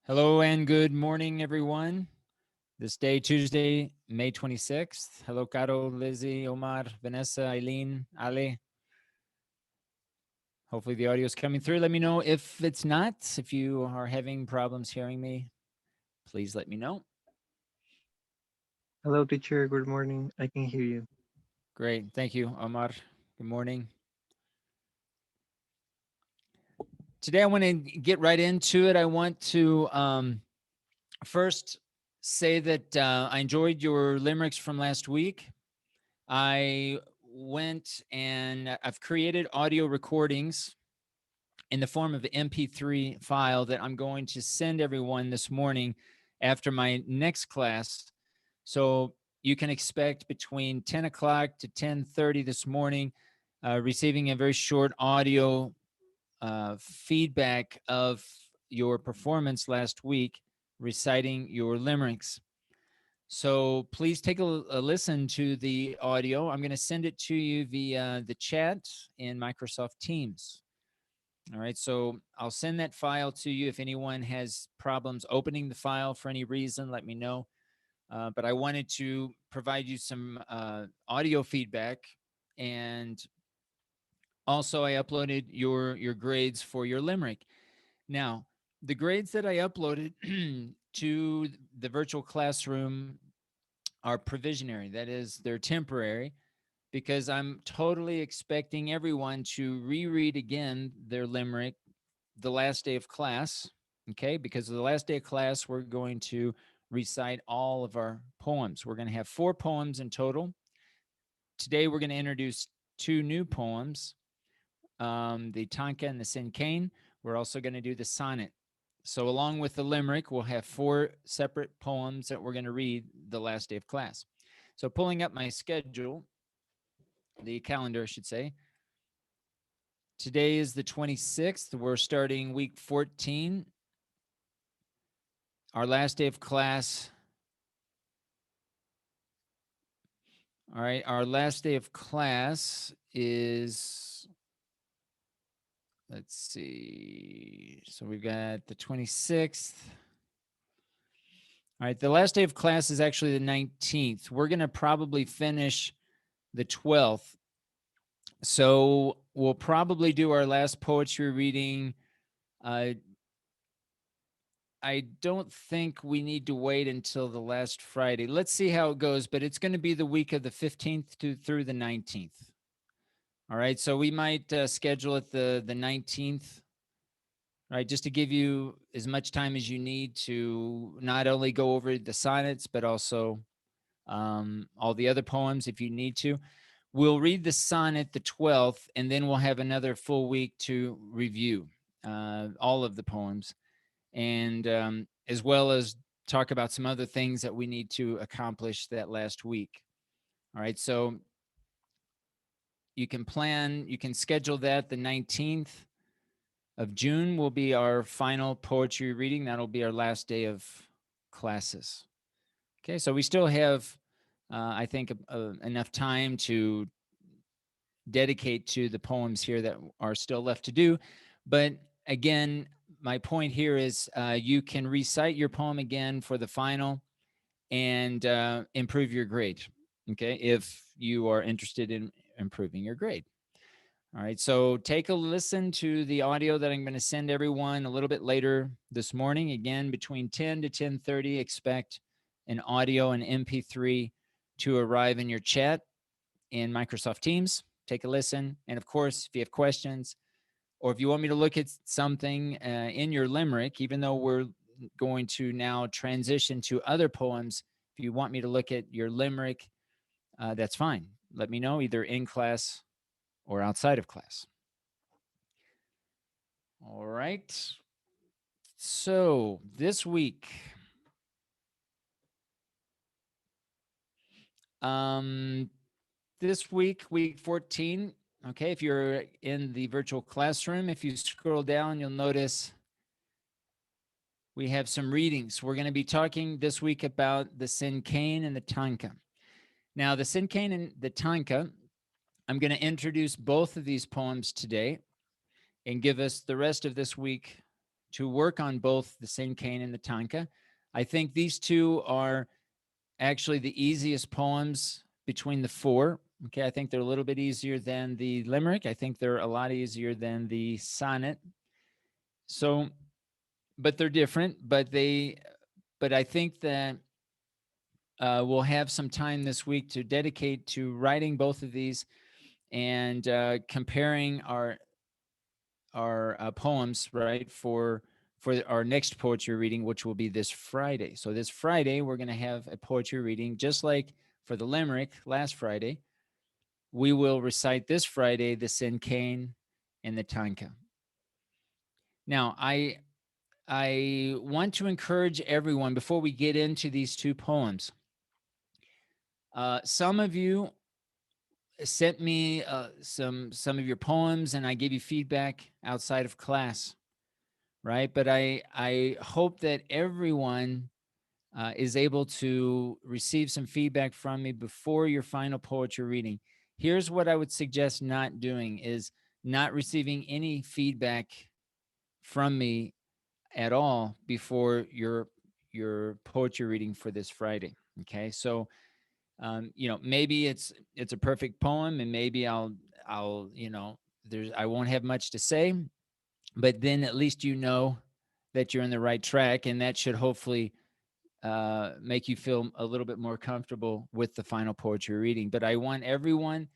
Hello and good morning, everyone. This day, Tuesday, May 26th. Hello, Caro, Lizzie, Omar, Vanessa, Eileen, Ale. Hopefully the audio is coming through. Let me know if it's not. If you are having problems hearing me, please let me know. Hello, teacher. Good morning. I can hear you. Great. Thank you, Omar. Good morning. Today, I want to get right into it. I want to first say that I enjoyed your limericks from last week. I went and I've created audio recordings in the form of an MP3 file that I'm going to send everyone this morning after my next class. So you can expect between 10 o'clock to 10:30 this morning, receiving a very short audio feedback of your performance last week, reciting your limericks. So please take a listen to the audio. I'm going to send it to you via the chat in Microsoft Teams. All right. So I'll send that file to you. If anyone has problems opening the file for any reason, let me know. But I wanted to provide you some audio feedback, and also I uploaded your grades for your limerick. Now, the grades that I uploaded to the virtual classroom are provisionary. That is, they're temporary because I'm totally expecting everyone to reread again their limerick the last day of class. Okay, because the last day of class, we're going to recite all of our poems. We're going to have 4 poems in total. Today, we're going to introduce 2 new poems, the Tanka and the Sinkain. We're also going to do the sonnet. So, along with the limerick, we'll have 4 separate poems that we're going to read the last day of class. So, pulling up my schedule, the calendar, I should say. Today is the 26th. We're starting week 14. Our last day of class. All right. Our last day of class is, let's see. So we've got the 26th. All right. The last day of class is actually the 19th. We're going to probably finish the 12th. So we'll probably do our last poetry reading. I don't think we need to wait until the last Friday. Let's see how it goes, but it's going to be the week of the 15th through the 19th. All right, so we might schedule it the 19th, right, just to give you as much time as you need to not only go over the sonnets, but also all the other poems if you need to. We'll read the sonnet the 12th, and then we'll have another full week to review all of the poems, and as well as talk about some other things that we need to accomplish that last week. All right, so you can schedule that. The 19th of June will be our final poetry reading. That'll be our last day of classes. Okay, so we still have, I think, enough time to dedicate to the poems here that are still left to do. But again, my point here is you can recite your poem again for the final and improve your grade. Okay, if you are interested in improving your grade. All right, so take a listen to the audio that I'm going to send everyone a little bit later this morning. Again, between 10 to 10:30, expect an audio and MP3 to arrive in your chat in Microsoft Teams. Take a listen. And of course, if you have questions or if you want me to look at something in your limerick, even though we're going to now transition to other poems, if you want me to look at your limerick, that's fine. Let me know either in class or outside of class. All right. So um, this week, week 14, okay, if you're in the virtual classroom, if you scroll down, you'll notice we have some readings. We're going to be talking this week about the Sinkain and the Tanka. Now, the Sinkain and the Tanka, I'm going to introduce both of these poems today and give us the rest of this week to work on both the Senkane and the Tanka. I think these two are actually the easiest poems between the four. Okay, I think they're a little bit easier than the limerick. I think they're a lot easier than the sonnet. So, but they're different. But I think that we'll have some time this week to dedicate to writing both of these and comparing our poems, right, for our next poetry reading, which will be this Friday. So this Friday, we're going to have a poetry reading, just like for the limerick last Friday. We will recite this Friday the Senkane and the Tanka. Now, I want to encourage everyone before we get into these two poems. Some of you sent me some of your poems, and I gave you feedback outside of class, right? But I hope that everyone is able to receive some feedback from me before your final poetry reading. Here's what I would suggest not doing: is not receiving any feedback from me at all before your poetry reading for this Friday. Okay, so maybe it's a perfect poem, and maybe I'll I won't have much to say, but then at least that you're in the right track, and that should hopefully make you feel a little bit more comfortable with the final poetry reading. But I want everyone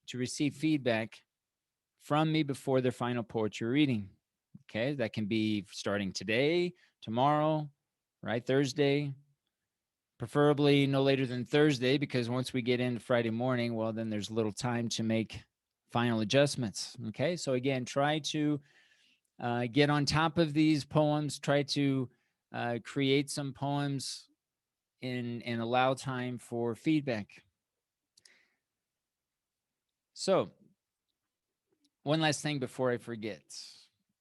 to receive feedback from me before their final poetry reading. Okay, that can be starting today, tomorrow, right? Thursday, preferably no later than Thursday, because once we get into Friday morning, well, then there's little time to make final adjustments. Okay, so again, try to get on top of these poems, try to create some poems and allow time for feedback. So one last thing before I forget.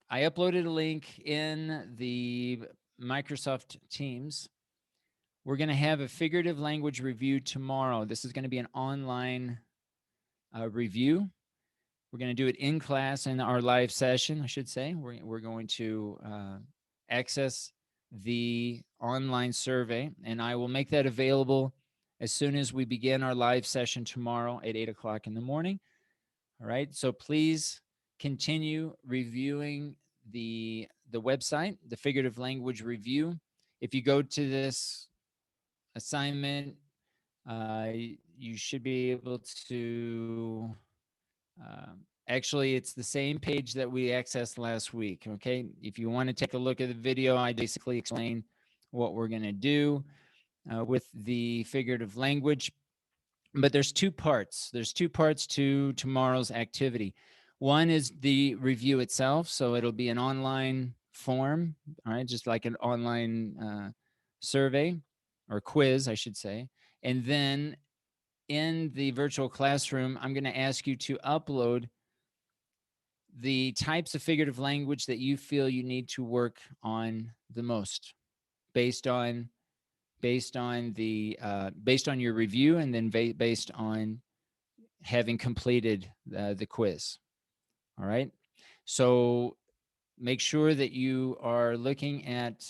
I uploaded a link in the Microsoft Teams. We're going to have a figurative language review tomorrow. This is going to be an online review. We're going to do it in class in our live session, I should say. We're going to access the online survey, and I will make that available as soon as we begin our live session tomorrow at 8 o'clock in the morning. All right, so please continue reviewing the website, the Figurative Language Review. If you go to this assignment, you should be able to actually, it's the same page that we accessed last week. Okay, if you want to take a look at the video, I basically explain what we're going to do with the figurative language. But there's two parts. There's two parts to tomorrow's activity. One is the review itself. So it'll be an online form, all right, just like an online survey or quiz, I should say. And then in the virtual classroom, I'm going to ask you to upload the types of figurative language that you feel you need to work on the most based on your review, and then based on having completed the quiz. All right, so make sure that you are looking at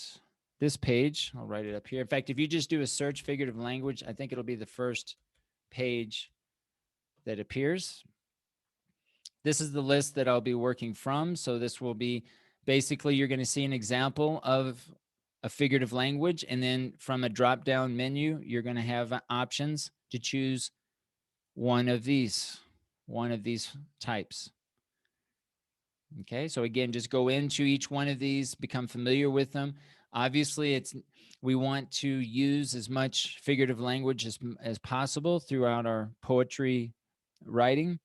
this page. I'll write it up here. In fact, if you just do a search figurative language, I think it'll be the first page that appears. This is the list that I'll be working from. So this will be basically, you're going to see an example of a figurative language. And then from a drop-down menu, you're going to have options to choose one of these types. Okay, so again, just go into each one of these, become familiar with them. Obviously, we want to use as much figurative language as possible throughout our poetry writing.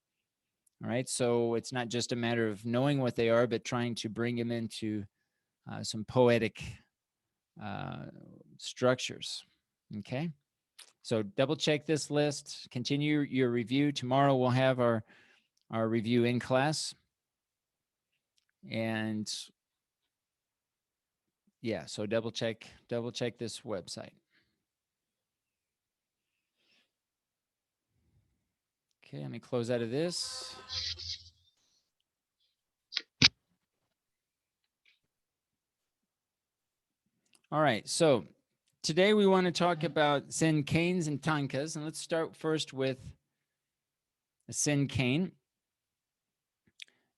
All right, so it's not just a matter of knowing what they are, but trying to bring them into some poetic structures. Okay, so double check this list, continue your review. Tomorrow we'll have our review in class. And yeah, so double check this website. Okay, let me close out of this. All right, so today we want to talk about cinquains and tankas, and let's start first with a cinquain.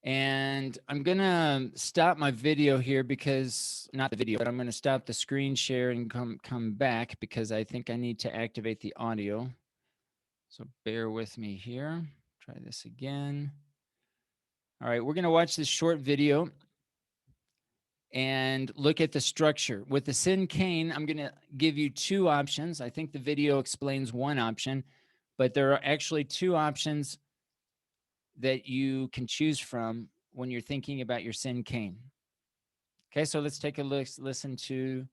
And I'm gonna stop my video here because, not the video, but I'm gonna stop the screen share and come back because I think I need to activate the audio. So bear with me here. Try this again. All right, we're gonna watch this short video and look at the structure. With the cinquain, I'm gonna give you two options. I think the video explains one option, but there are actually two options that you can choose from when you're thinking about your cinquain. Okay, so let's take a look, listen to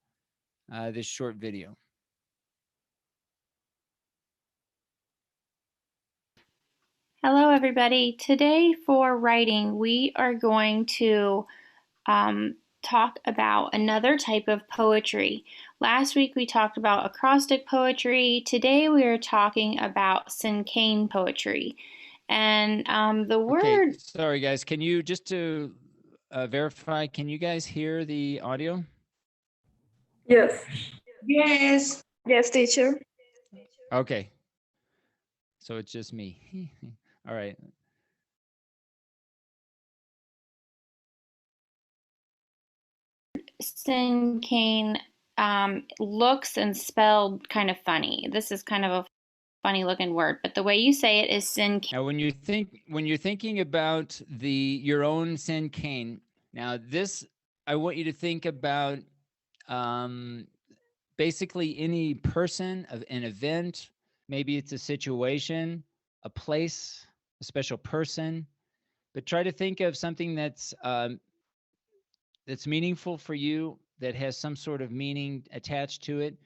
this short video. Hello, everybody. Today for writing, we are going to talk about another type of poetry. Last week we talked about acrostic poetry. Today we are talking about cinquain poetry. And the word... Okay, sorry guys, can you, just to verify, can you guys hear the audio? Yes. Yes. Yes, teacher. Okay, so it's just me. All right. Cinquain looks and spelled kind of funny. This is kind of a funny looking word, but the way you say it is cinquain. Now, when you're thinking about your own cinquain, now this, I want you to think about basically any person, of an event, maybe it's a situation, a place, a special person, but try to think of something that's meaningful for you, that has some sort of meaning attached to it.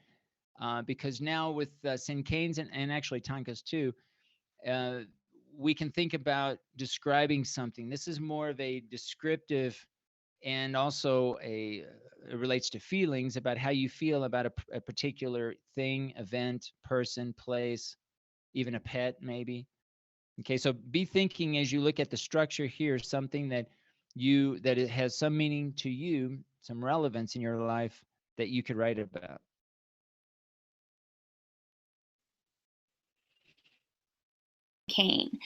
Because now with cinquains and actually tankas too, we can think about describing something. This is more of a descriptive, and also it relates to feelings about how you feel about a particular thing, event, person, place, even a pet maybe. Okay, so be thinking as you look at the structure here, something that it has some meaning to you, some relevance in your life that you could write about. Cinquain.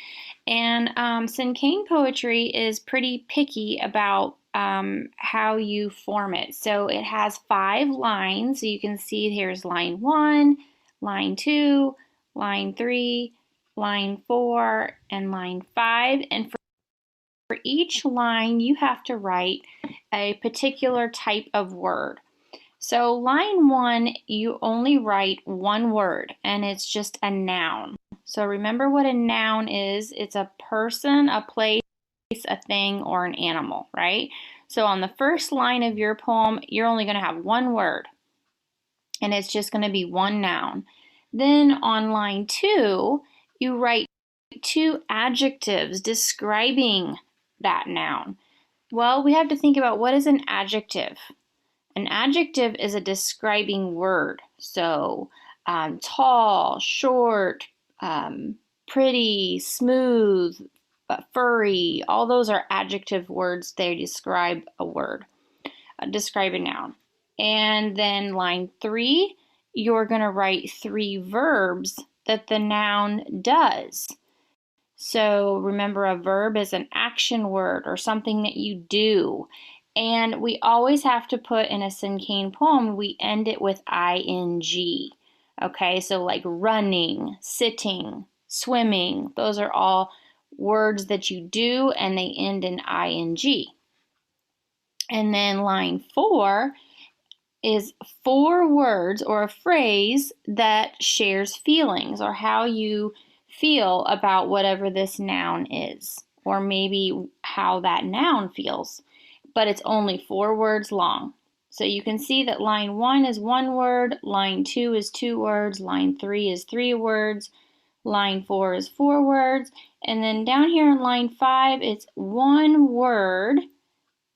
And cinquain poetry is pretty picky about how you form it. So it has 5 lines. So you can see here's line 1, line 2, line 3, line 4, and line 5. And for each line, you have to write a particular type of word. So line 1, you only write one word, and it's just a noun. So remember what a noun is. It's a person, a place, a thing, or an animal, right? So on the first line of your poem, you're only going to have one word, and it's just going to be one noun. Then on line 2, you write 2 adjectives describing that noun. Well, we have to think about, what is an adjective? An adjective is a describing word. So tall, short, pretty, smooth, furry, all those are adjective words. They describe a word, describe a noun. And then line 3, you're going to write 3 verbs that the noun does. So remember, a verb is an action word or something that you do. And we always have to put in a cinquain poem, we end it with ing. Okay, so like running, sitting, swimming, those are all words that you do and they end in ing. And then line 4 is 4 words or a phrase that shares feelings, or how you feel about whatever this noun is, or maybe how that noun feels. But it's only 4 words long. So you can see that line 1 is 1 word, line 2 is 2 words, line 3 is 3 words, line 4 is 4 words, and then down here in line 5, it's 1 word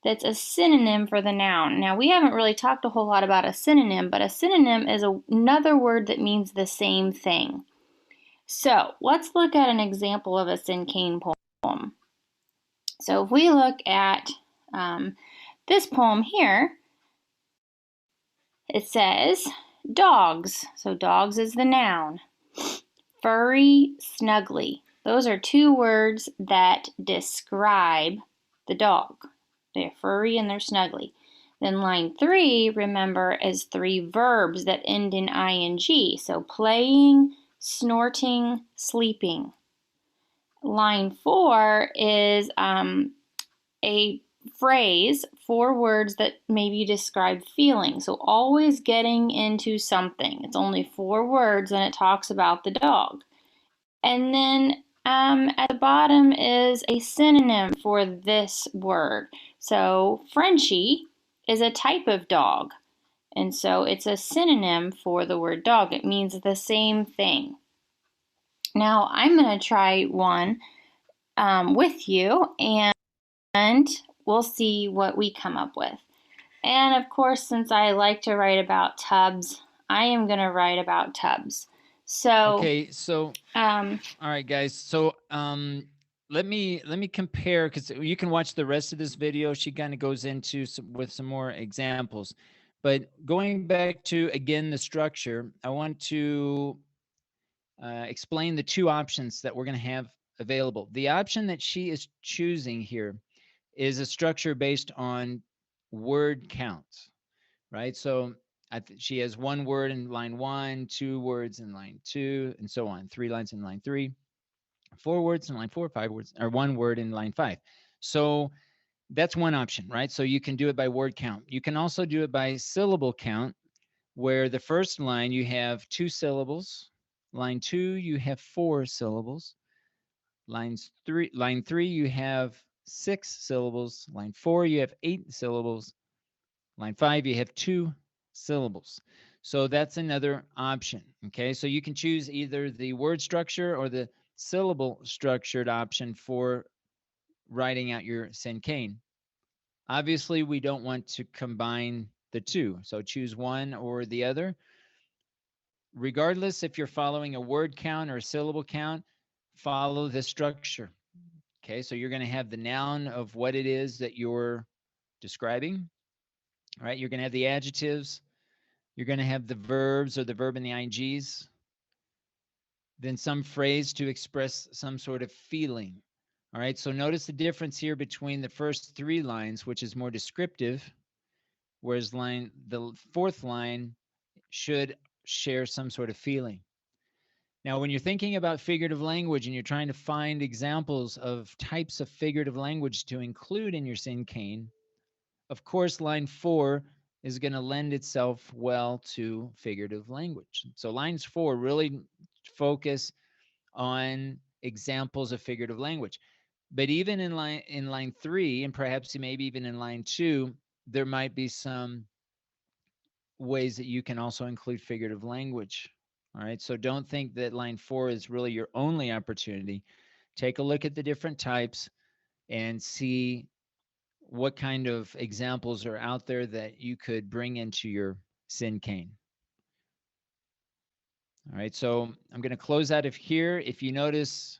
that's a synonym for the noun. Now, we haven't really talked a whole lot about a synonym, but a synonym is another word that means the same thing. So let's look at an example of a cinquain poem. So if we look at this poem here, It says dogs. So dogs is the noun. Furry, snuggly. Those are two words that describe the dog. They're furry and they're snuggly. Then line 3, remember, is 3 verbs that end in ing. So playing, snorting, sleeping. Line 4 is a phrase, 4 words that maybe describe feeling. So always getting into something. It's only 4 words and it talks about the dog. And then at the bottom is a synonym for this word. So Frenchie is a type of dog. And so it's a synonym for the word dog. It means the same thing. Now I'm going to try one with you and we'll see what we come up with. And of course, since I like to write about tubs, I am going to write about tubs. So Okay, so all right, guys. So let me compare, because you can watch the rest of this video. She kind of goes into with some more examples. But going back to, again, the structure, I want to explain the 2 options that we're going to have available. The option that she is choosing here is a structure based on word count, right? So she has 1 word in line 1, 2 words in line 2, and so on. 3 lines in line 3, 4 words in line 4, 5 words, or 1 word in line 5. So that's one option, right? So you can do it by word count. You can also do it by syllable count, where the first line you have 2 syllables. Line 2, you have 4 syllables. Line 3, you have 6 syllables. Line 4, you have 8 syllables. Line 5, you have 2 syllables. So that's another option. Okay, so you can choose either the word structure or the syllable structured option for writing out your cinquain. Obviously, we don't want to combine the 2, so choose one or the other. Regardless if you're following a word count or a syllable count, follow the structure. Okay, so you're going to have the noun of what it is that you're describing. All right, you're going to have the adjectives. You're going to have the verbs or the verb and the INGs. Then some phrase to express some sort of feeling. All right, so notice the difference here between the first 3 lines, which is more descriptive, whereas the 4th line should share some sort of feeling. Now, when you're thinking about figurative language and you're trying to find examples of types of figurative language to include in your cinquain, of course, line 4 is going to lend itself well to figurative language. So lines 4 really focus on examples of figurative language. But even in line 3, and perhaps maybe even in line 2, there might be some ways that you can also include figurative language. All right, so don't think that line 4 is really your only opportunity. Take a look at the different types and see what kind of examples are out there that you could bring into your cinquain. All right, so I'm going to close out of here. If you notice,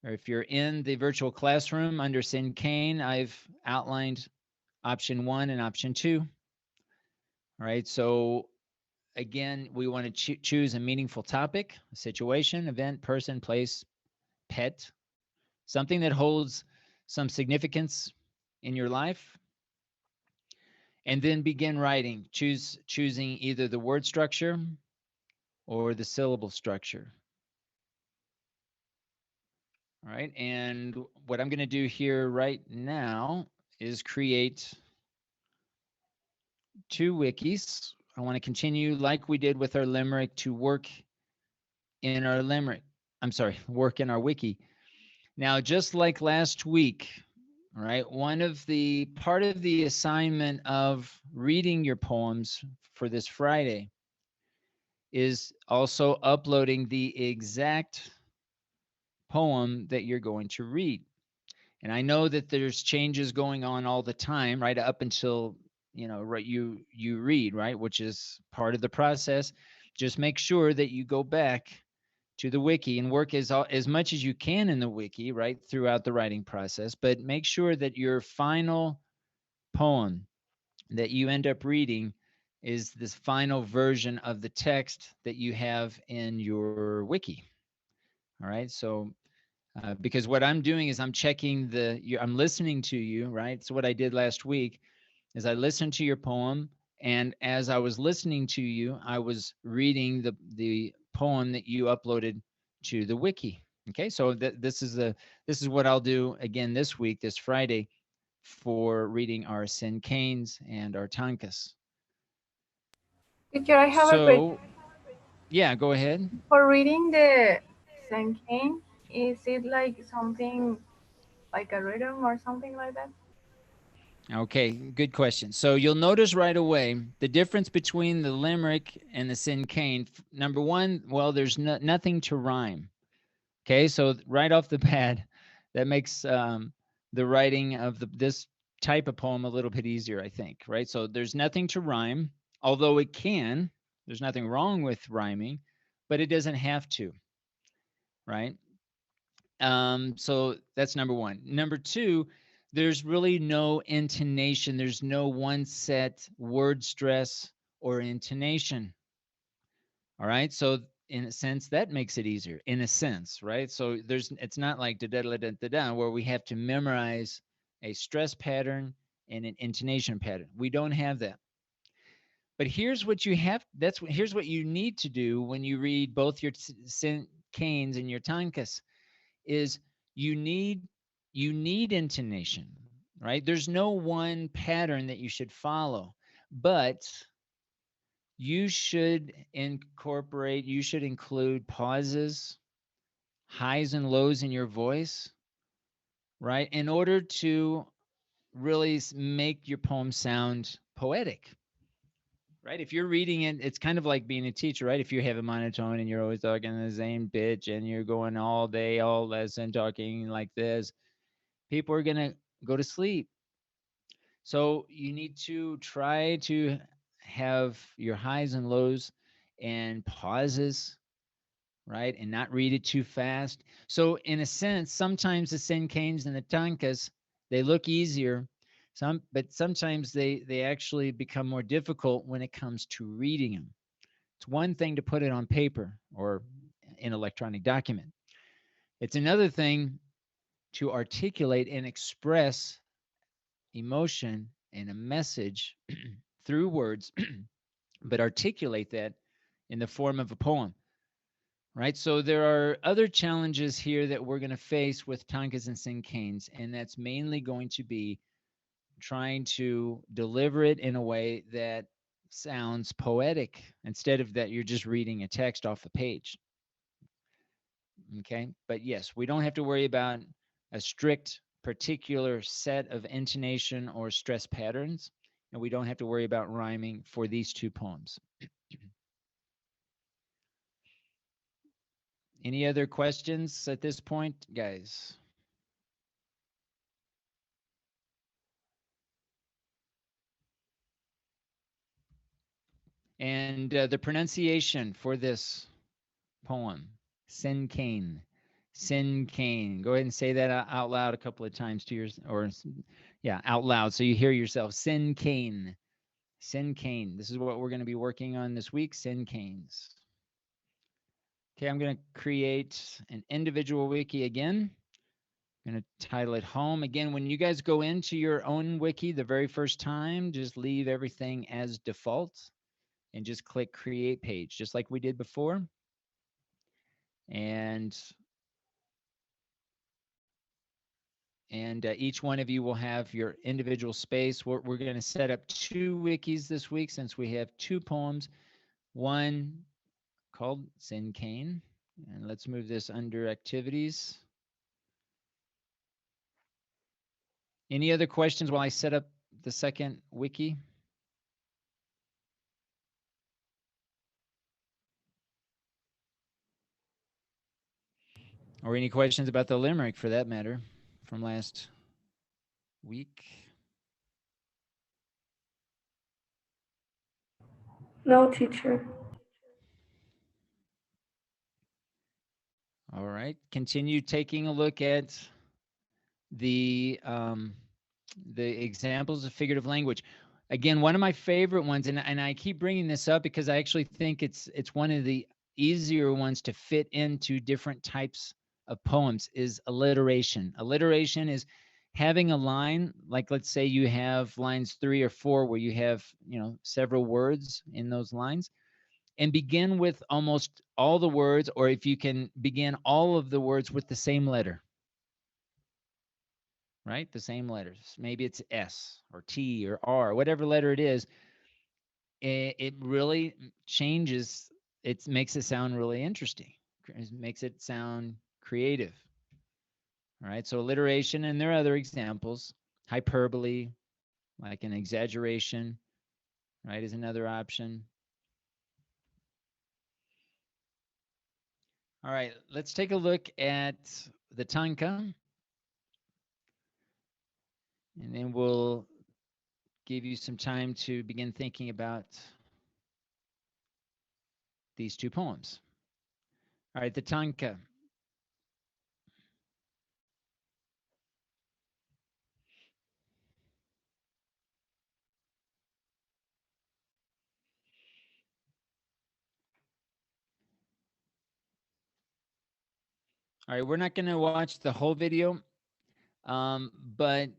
or if you're in the virtual classroom under cinquain, I've outlined option 1 and option 2. All right, so again, we want to choose a meaningful topic, a situation, event, person, place, pet, something that holds some significance in your life. And then begin writing, choosing either the word structure or the syllable structure. All right, and what I'm going to do here right now is create 2 wikis. I want to continue like we did with our limerick to work in our limerick. I'm sorry, work in our wiki. Now, just like last week, all right, part of the assignment of reading your poems for this Friday is also uploading the exact poem that you're going to read. And I know that there's changes going on all the time, right? Up until, right, you read, right? Which is part of the process. Just make sure that you go back to the wiki and work as much as you can in the wiki, right? Throughout the writing process, but make sure that your final poem that you end up reading is this final version of the text that you have in your wiki. All right. So because what I'm doing is I'm checking I'm listening to you, right? So what I did last week is I listened to your poem, and as I was listening to you, I was reading the poem that you uploaded to the wiki. Okay, so this is what I'll do again this week, this Friday, for reading our Cinquains and our Tankas. Teacher, I have a question. So, yeah, go ahead. For reading the Sankane, is it like something like a rhythm or something like that? Okay, good question. So you'll notice right away the difference between the limerick and the cinquain. Number one, well, there's nothing to rhyme. Okay, so right off the bat, that makes the writing of this type of poem a little bit easier, I think, right? So there's nothing to rhyme, although it can. There's nothing wrong with rhyming, but it doesn't have to, right? So that's number one. Number two, there's really no intonation. There's no one set word stress or intonation. All right. So in a sense, that makes it easier in a sense, right? So it's not like da da da da da da where we have to memorize a stress pattern and an intonation pattern. We don't have that. But here's what you have. Here's what you need to do when you read both your Canes and your Tankas is you need intonation, right? There's no one pattern that you should follow, but you should include pauses, highs and lows in your voice, right? In order to really make your poem sound poetic, right? If you're reading it, it's kind of like being a teacher, right? If you have a monotone and you're always talking the same pitch and you're going all day, all lesson talking like this, people are going to go to sleep. So you need to try to have your highs and lows and pauses, right? And not read it too fast. So in a sense, sometimes the cinquains and the tankas, they look easier. But sometimes they actually become more difficult when it comes to reading them. It's one thing to put it on paper or in electronic document. It's another thing to articulate and express emotion and a message through words, but articulate that in the form of a poem, right? So there are other challenges here that we're going to face with tankas and cinquains, and that's mainly going to be trying to deliver it in a way that sounds poetic instead of that you're just reading a text off a page. Okay, but yes, we don't have to worry about a strict particular set of intonation or stress patterns, and we don't have to worry about rhyming for these two poems. Any other questions at this point, guys? And the pronunciation for this poem, cinquain. Cinquain. Go ahead and say that out loud a couple of times to yours, or yeah, out loud so you hear yourself. Cinquain. Cinquain. This is what we're going to be working on this week, cinquains. Okay, I'm going to create an individual wiki again. I'm going to title it home. Again, when you guys go into your own wiki the very first time, just leave everything as default and just click create page, just like we did before. And each one of you will have your individual space. We're going to set up 2 wikis this week since we have 2 poems. One called Cinquain, and let's move this under activities. Any other questions while I set up the second wiki? Or any questions about the limerick for that matter from last week? No, teacher. All right, continue taking a look at the examples of figurative language. Again, one of my favorite ones, and I keep bringing this up because I actually think it's one of the easier ones to fit into different types of poems, is alliteration. Alliteration is having a line, like let's say you have lines 3 or 4 where you have, several words in those lines, and begin with almost all the words, or if you can begin all of the words with the same letter. Right? The same letters. Maybe it's S or T or R, whatever letter it is. It really changes. It makes it sound really interesting. It makes it sound creative. All right. So alliteration, and there are other examples. Hyperbole, like an exaggeration, right, is another option. All right. Let's take a look at the tanka. And then we'll give you some time to begin thinking about these two poems. All right, the tanka. All right, we're not going to watch the whole video, but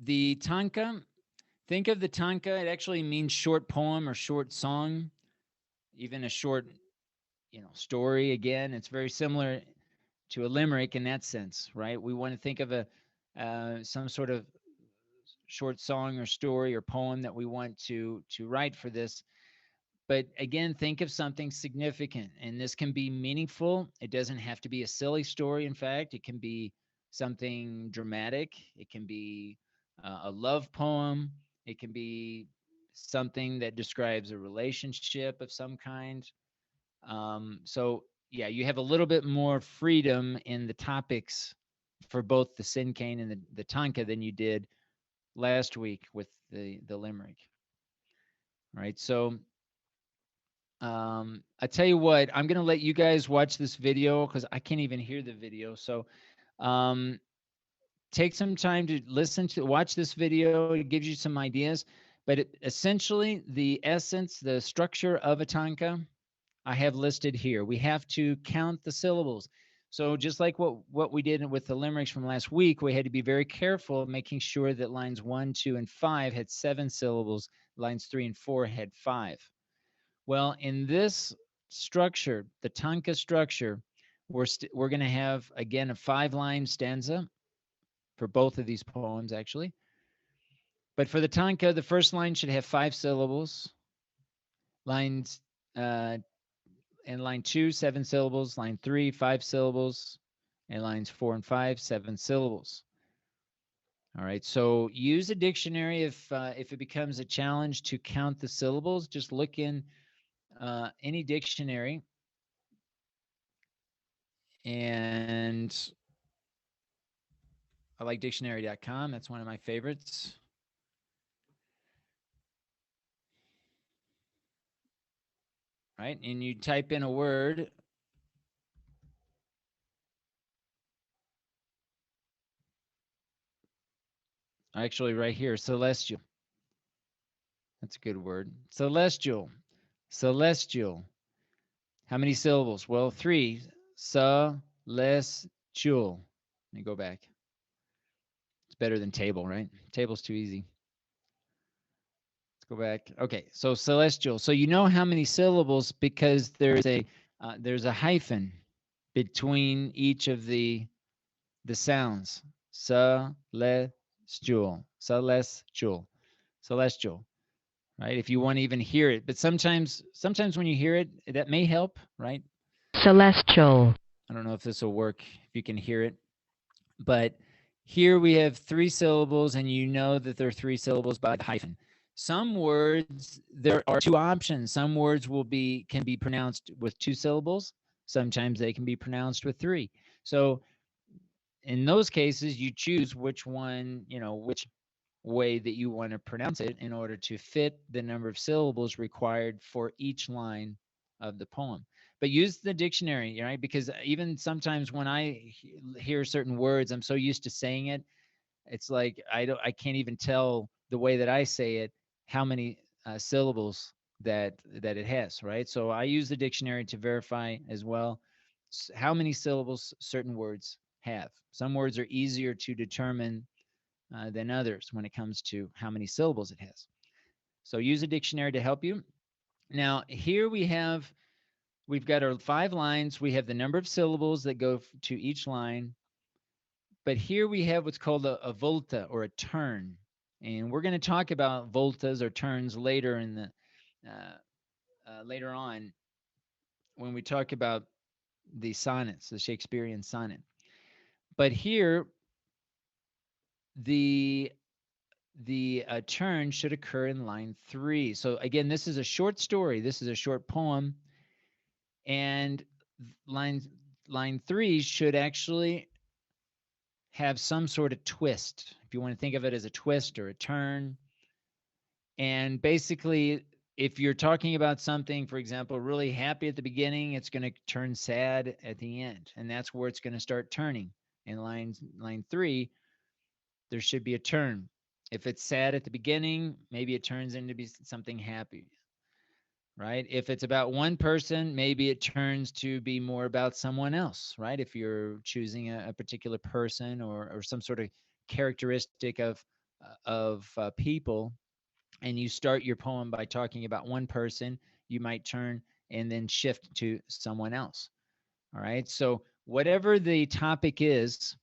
the tanka, think of the tanka, it actually means short poem or short song, even a short, story. Again, it's very similar to a limerick in that sense, right? We want to think of some sort of short song or story or poem that we want to write for this. But again, think of something significant, and this can be meaningful. It doesn't have to be a silly story. In fact, it can be something dramatic. It can be a love poem. It can be something that describes a relationship of some kind. So yeah, you have a little bit more freedom in the topics for both the Sinkane and the tanka than you did last week with the limerick. All right, so I tell you what, I'm gonna let you guys watch this video because I can't even hear the video. So take some time to watch this video. It gives you some ideas, but essentially the essence, the structure of a tanka, I have listed here. We have to count the syllables. So just like what we did with the limericks from last week, we had to be very careful making sure that lines 1, 2, and 5 had 7 syllables. Lines 3 and 4 had 5. Well, in this structure, the tanka structure, we're going to have, again, a 5-line stanza for both of these poems, actually. But for the tanka, the first line should have 5 syllables. Lines in line 2, 7 syllables. Line 3, 5 syllables. And lines 4 and 5, 7 syllables. All right, so use a dictionary if it becomes a challenge to count the syllables. Just look in any dictionary, and I like dictionary.com. That's one of my favorites. Right, and you type in a word. Actually, right here, celestial. That's a good word. Celestial. Celestial. How many syllables? Well, 3. Celestial. Let me go back. It's better than table, right? Table's too easy. Let's go back. Okay, so celestial. So you know how many syllables because there's a hyphen between each of the sounds. Celestial. Celestial. Celestial. Right? If you want to even hear it. But sometimes when you hear it, that may help, right? Celestial. I don't know if this will work, if you can hear it. But here we have 3 syllables, and you know that they're 3 syllables by the hyphen. Some words, there are 2 options. Some words can be pronounced with 2 syllables. Sometimes they can be pronounced with 3. So in those cases, you choose which one, which way that you want to pronounce it in order to fit the number of syllables required for each line of the poem. But use the dictionary, right? Because even sometimes when I hear certain words, I'm so used to saying it, it's like I can't even tell the way that I say it, how many syllables that it has, right? So I use the dictionary to verify as well how many syllables certain words have. Some words are easier to determine than others when it comes to how many syllables it has. So use a dictionary to help you. Now here we've got our 5 lines. We have the number of syllables that go to each line. But here we have what's called a volta, or a turn. And we're going to talk about voltas or turns later in the later on when we talk about the sonnets, the Shakespearean sonnet. But here, the turn should occur in line 3. So again, this is a short story. This is a short poem, and line 3 should actually have some sort of twist, if you want to think of it as a twist or a turn. And basically, if you're talking about something, for example, really happy at the beginning, it's going to turn sad at the end, and that's where it's going to start turning. In line 3, there should be a turn. If it's sad at the beginning, maybe it turns into be something happy, right? If it's about one person, maybe it turns to be more about someone else, right? If you're choosing a particular person or some sort of characteristic of people, and you start your poem by talking about one person, you might turn and then shift to someone else. All right. So whatever the topic is,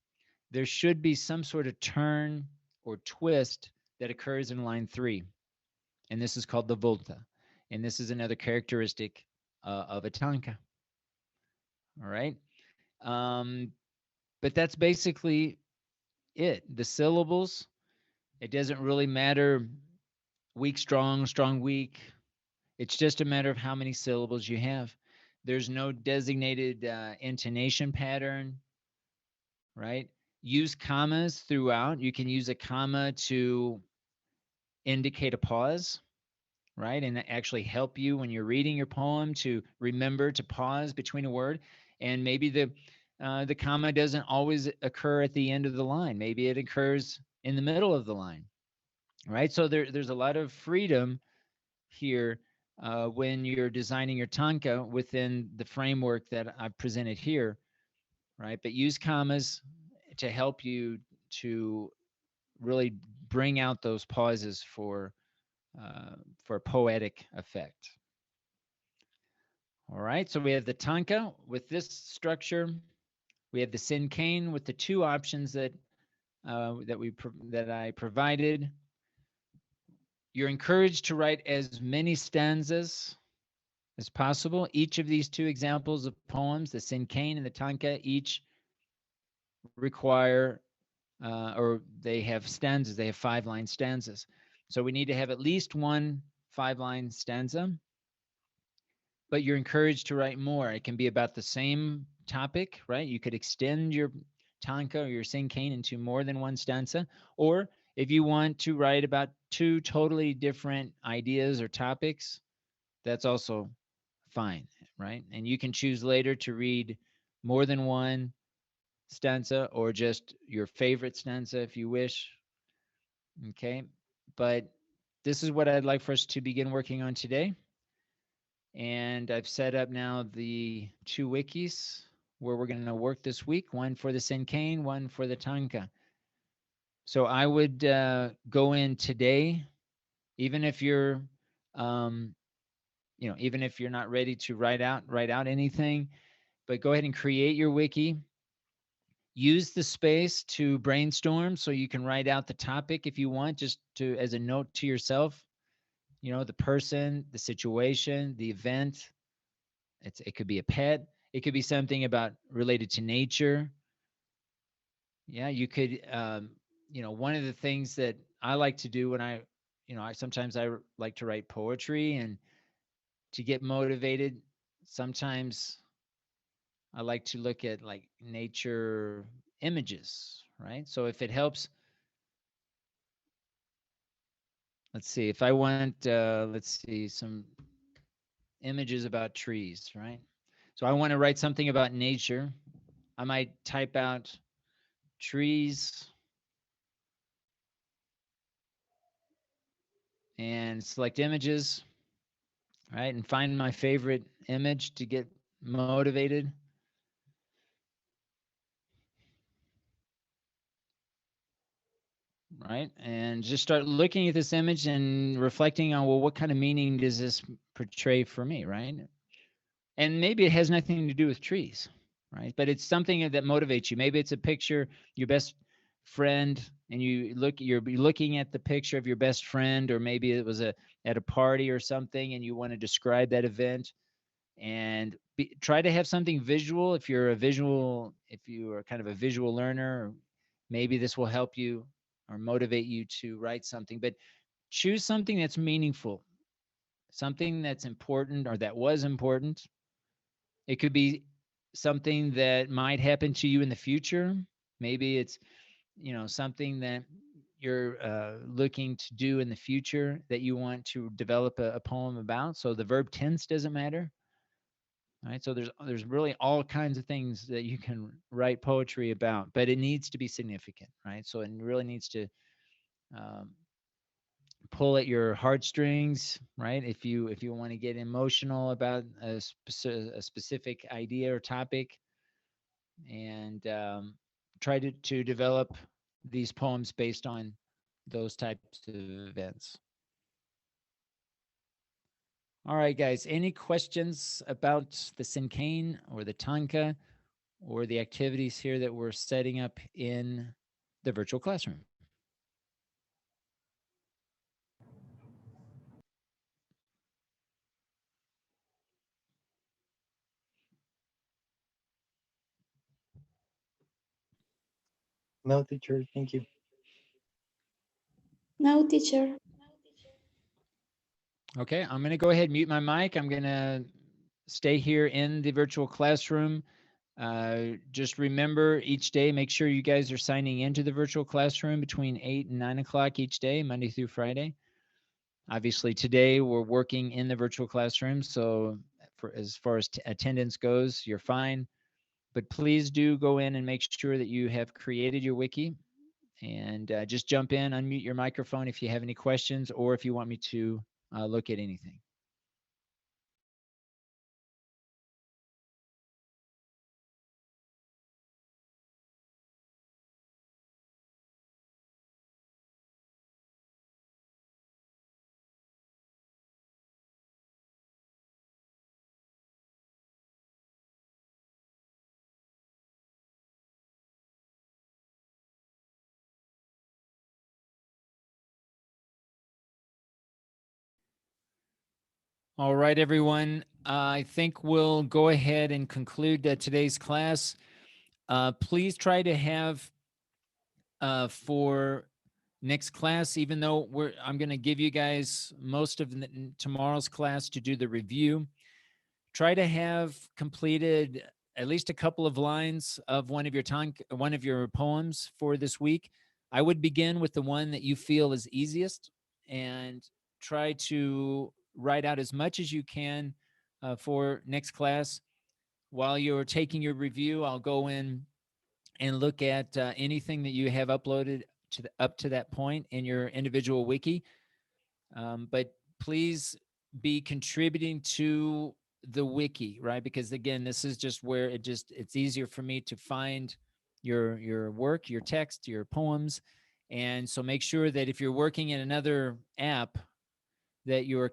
there should be some sort of turn or twist that occurs in line 3. And this is called the volta. And this is another characteristic of a tanka. All right. But that's basically it. The syllables, it doesn't really matter weak, strong, strong, weak. It's just a matter of how many syllables you have. There's no designated intonation pattern, right? Use commas throughout. You can use a comma to indicate a pause, right? And actually help you when you're reading your poem to remember to pause between a word. And maybe the comma doesn't always occur at the end of the line. Maybe it occurs in the middle of the line, right? So there's a lot of freedom here when you're designing your tanka within the framework that I've presented here, right? But use commas to help you to really bring out those pauses for poetic effect. All right, so we have the tanka with this structure. We have the Senkane with the 2 options that I provided. You're encouraged to write as many stanzas as possible. Each of these 2 examples of poems, the Senkane and the tanka, each require or they have stanzas. They have 5-line stanzas. So we need to have at least one 5-line stanza, but you're encouraged to write more. It can be about the same topic, right? You could extend your tanka or your Senkane into more than one stanza, or if you want to write about 2 totally different ideas or topics, that's also fine, right? And you can choose later to read more than one stanza or just your favorite stanza if you wish. Okay, but this is what I'd like for us to begin working on today. And I've set up now the 2 wikis where we're going to work this week, one for the Senkane, one for the tanka. So I would go in today, even if you're, even if you're not ready to write out anything, but go ahead and create your wiki. Use the space to brainstorm so you can write out the topic if you want, just to as a note to yourself. You know, the person, the situation, the event. It could be a pet. It could be something about related to nature. Yeah, you could. One of the things that I like to do when I sometimes I like to write poetry, and to get motivated, sometimes I like to look at like nature images, right? So if it helps, let's see, if I want, let's see, some images about trees, right? So I want to write something about nature. I might type out trees and select images, right? And find my favorite image to get motivated. Right? And just start looking at this image and reflecting on, well, what kind of meaning does this portray for me, right? And maybe it has nothing to do with trees, right? But it's something that motivates you. Maybe it's a picture, your best friend, and you're looking at the picture of your best friend, or maybe it was at a party or something, and you want to describe that event. And try to have something visual. If you are kind of a visual learner, maybe this will help you or motivate you to write something. But choose something that's meaningful, something that's important or that was important. It could be something that might happen to you in the future. Maybe it's something that you're looking to do in the future that you want to develop a poem about. So the verb tense doesn't matter. Right. So there's really all kinds of things that you can write poetry about, but it needs to be significant, right? So it really needs to um, pull at your heartstrings, right? If you want to get emotional about a specific idea or topic, and try to develop these poems based on those types of events. All right, guys, any questions about the Cinquain or the Tanka or the activities here that we're setting up in the virtual classroom? No, teacher, thank you. No, teacher. Okay, I'm going to go ahead and mute my mic. I'm going to stay here in the virtual classroom. Just remember each day, make sure you guys are signing into the virtual classroom between 8 and 9 o'clock each day, Monday through Friday. Obviously, today we're working in the virtual classroom, so as far as attendance goes, you're fine. But please do go in and make sure that you have created your wiki, and just jump in, unmute your microphone if you have any questions or if you want me to look at anything. All right, everyone. I think we'll go ahead and conclude today's class. Please try to have for next class, even though I'm going to give you guys most of tomorrow's class to do the review. Try to have completed at least a couple of lines of one of your poems for this week. I would begin with the one that you feel is easiest and try to write out as much as you can for next class. While you're taking your review, I'll go in and look at anything that you have uploaded up to that point in your individual wiki. But please be contributing to the wiki, right? Because again, this is just where it's easier for me to find your work, your text, your poems. And so make sure that if you're working in another app, that you're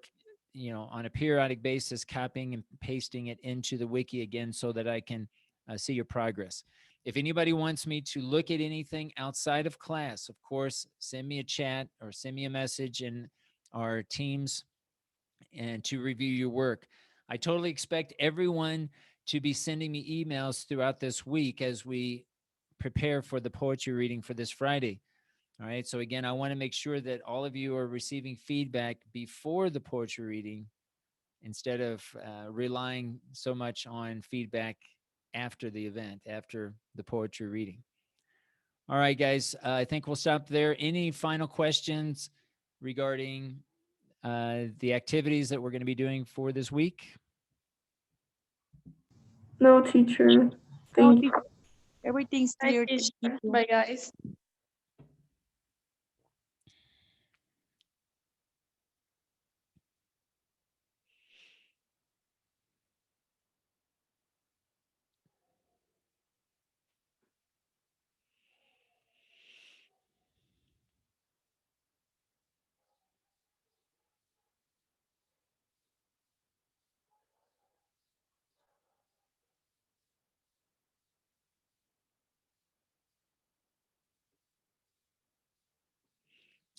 on a periodic basis copying and pasting it into the wiki again, so that I can see your progress. If anybody wants me to look at anything outside of class, of course, send me a chat or send me a message in our Teams and to review your work. I totally expect everyone to be sending me emails throughout this week as we prepare for the poetry reading for this Friday. All right. So again, I want to make sure that all of you are receiving feedback before the poetry reading instead of relying so much on feedback after the event, after the poetry reading. All right, guys, I think we'll stop there. Any final questions regarding the activities that we're going to be doing for this week? No, teacher. No, Thank you. teacher. Everything's Bye, clear. teacher. Thank you. Bye, guys.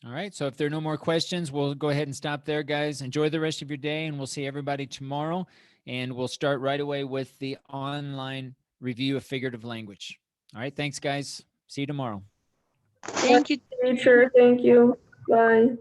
All right. So if there are no more questions, we'll go ahead and stop there, guys. Enjoy the rest of your day, and we'll see everybody tomorrow. And we'll start right away with the online review of figurative language. All right. Thanks, guys. See you tomorrow. Thank you. Teacher, thank you. Bye.